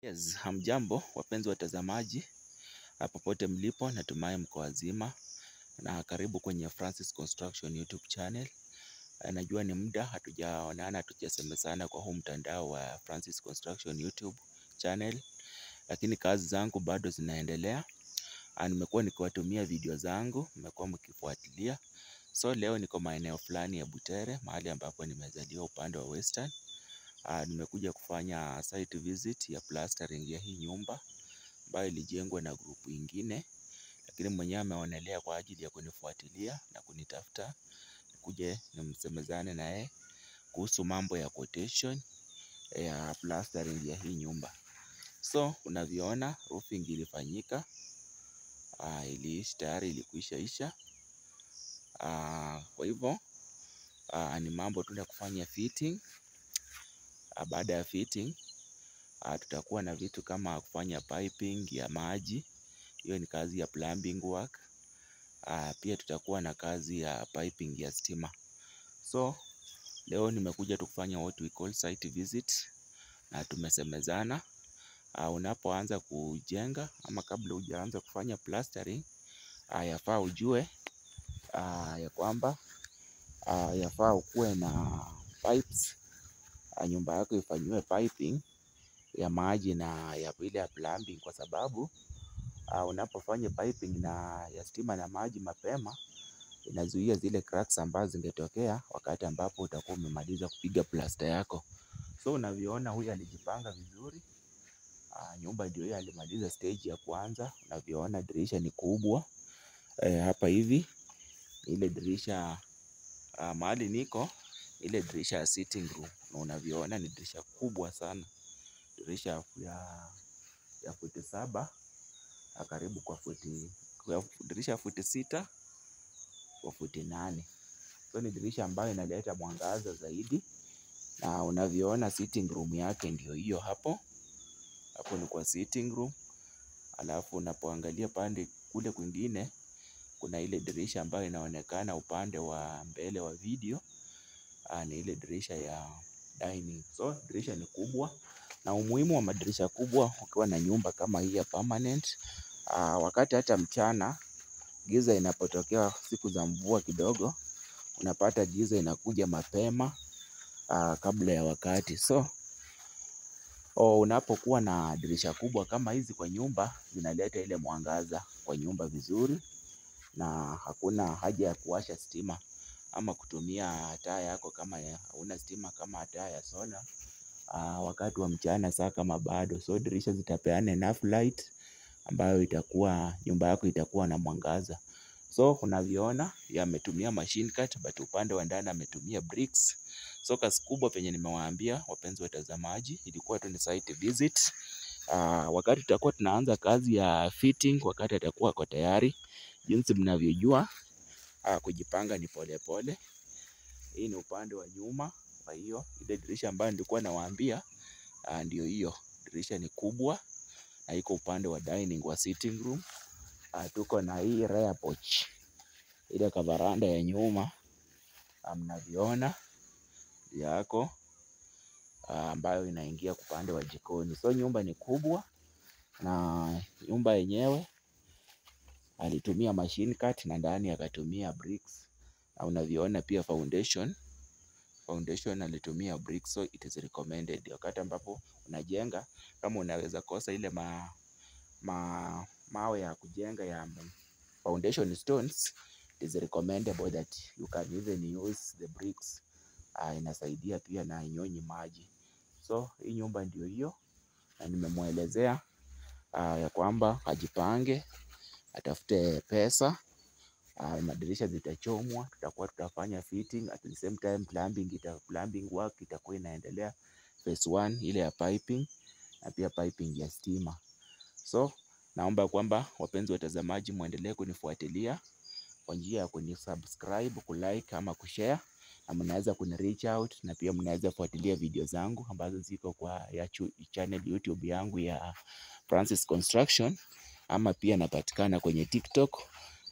Yes, hamjambo wapenzi watazamaji popote mlipo, natumai mko wazima na karibu kwenye Francis Construction YouTube channel. Najua ni muda hatujaonana, hatujasemezana kwa huu mtandao wa Francis Construction YouTube channel, lakini kazi zangu bado zinaendelea. Nimekuwa nikiwatumia video zangu, mmekuwa mkifuatilia. So leo niko maeneo fulani ya Butere, mahali ambapo nimezaliwa upande wa Western. Nimekuja kufanya site visit ya plastering ya hii nyumba ambayo ilijengwa na grupu ingine, lakini mwenyewe ameonelea kwa ajili ya kunifuatilia na kunitafuta nikuje nimsemezane naye kuhusu mambo ya quotation ya plastering ya hii nyumba. So unavyoona roofing ilifanyika, iliisha tayari, ilikwisha. Kwa hivyo ni mambo tu ya kufanya fitting. Baada ya fitting tutakuwa na vitu kama kufanya piping ya maji, hiyo ni kazi ya plumbing work. Pia tutakuwa na kazi ya piping ya stima. So leo nimekuja tukufanya what we call site visit na tumesemezana. Unapoanza kujenga ama kabla hujaanza kufanya plastering, yafaa ujue ya kwamba yafaa ukuwe na pipes. Nyumba yako ifanyiwe piping ya maji na ya ile ya plumbing, kwa sababu unapofanya piping na ya stima na maji mapema, inazuia zile cracks ambazo zingetokea wakati ambapo utakuwa umemaliza kupiga plaster yako. So unavyoona huyu alijipanga vizuri. Nyumba ndio hiyo alimaliza stage ya kwanza. Unavyoona dirisha ni kubwa. Hapa hivi ile dirisha mahali niko, ile dirisha ya sitting room, na unavyoona ni dirisha kubwa sana, dirisha ya futi 7 karibu kwa dirisha futi 6 kwa futi 8. So ni dirisha ambayo inaleta mwangaza zaidi. Na unavyoona sitting room yake ndio hiyo hapo ni kwa sitting room. Alafu unapoangalia pande kule kwingine kuna ile dirisha ambayo inaonekana upande wa mbele wa video, ni ile dirisha ya dining. So dirisha ni kubwa, na umuhimu wa madirisha kubwa ukiwa na nyumba kama hii ya permanent, wakati hata mchana giza inapotokea siku za mvua kidogo, unapata giza inakuja mapema kabla ya wakati. So unapokuwa na dirisha kubwa kama hizi kwa nyumba, zinaleta ile mwangaza kwa nyumba vizuri, na hakuna haja ya kuwasha stima ama kutumia taa yako kama hauna stima, kama taa ya solar wakati wa mchana saa kama bado. So dirisha zitapeana enough light ambayo itakuwa nyumba yako itakuwa na mwangaza. So unavyoona yametumia machine cut, but upande wa ndani ametumia bricks. So kazi kubwa penye nimewaambia wapenzi watazamaji, ilikuwa tu ni site visit. Wakati tutakuwa tunaanza kazi ya fitting, wakati atakuwa kwa tayari, jinsi mnavyojua kujipanga ni pole pole. Hii ni upande wa nyuma. Kwa hiyo ile dirisha ambayo nilikuwa nawaambia ndio hiyo dirisha ni kubwa, na iko upande wa dining wa sitting room. Tuko na hii rear porch, ile kavaranda ya nyuma mnavyoona yako, ambayo inaingia upande wa jikoni. So nyumba ni kubwa, na nyumba yenyewe alitumia machine cut na ndani akatumia bricks. Na unavyoona pia foundation alitumia bricks. So it is recommended wakati ambapo unajenga, kama unaweza kosa ile mawe ya kujenga ya foundation stones, it is recommendable that you can even use the bricks. Inasaidia pia na inyonyi maji. So hii nyumba ndio hiyo, na nimemuelezea ya kwamba ajipange, atafute pesa. Madirisha zitachomwa, tutafanya fitting at the same time plumbing work itakuwa inaendelea. Phase 1 ile ya piping, na pia piping ya stima. So naomba kwamba wapenzi watazamaji muendelee kunifuatilia kwa njia ya kunisubscribe, kulike ama kushare, na mnaweza kunireach out, na pia mnaweza fuatilia video zangu ambazo ziko kwa channel YouTube yangu ya Francis Construction, ama pia napatikana kwenye TikTok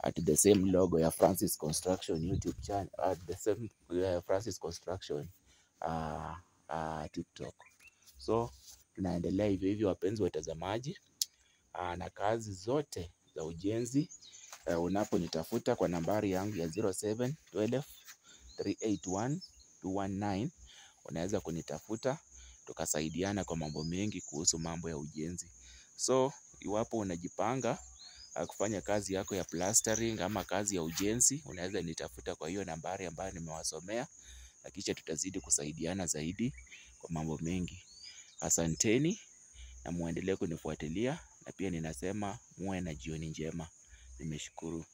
at the same logo ya Francis Construction YouTube channel, at the same Francis Construction TikTok. So tunaendelea hivyo hivyo, wapenzi watazamaji. Na kazi zote za ujenzi unaponitafuta kwa nambari yangu ya 0712 381 219 unaweza kunitafuta tukasaidiana kwa mambo mengi kuhusu mambo ya ujenzi. So iwapo unajipanga kufanya kazi yako ya plastering ama kazi ya ujenzi, unaweza nitafuta kwa hiyo nambari ambayo nimewasomea, na kisha tutazidi kusaidiana zaidi kwa mambo mengi. Asanteni na muendelee kunifuatilia, na pia ninasema muwe na jioni njema. Nimeshukuru.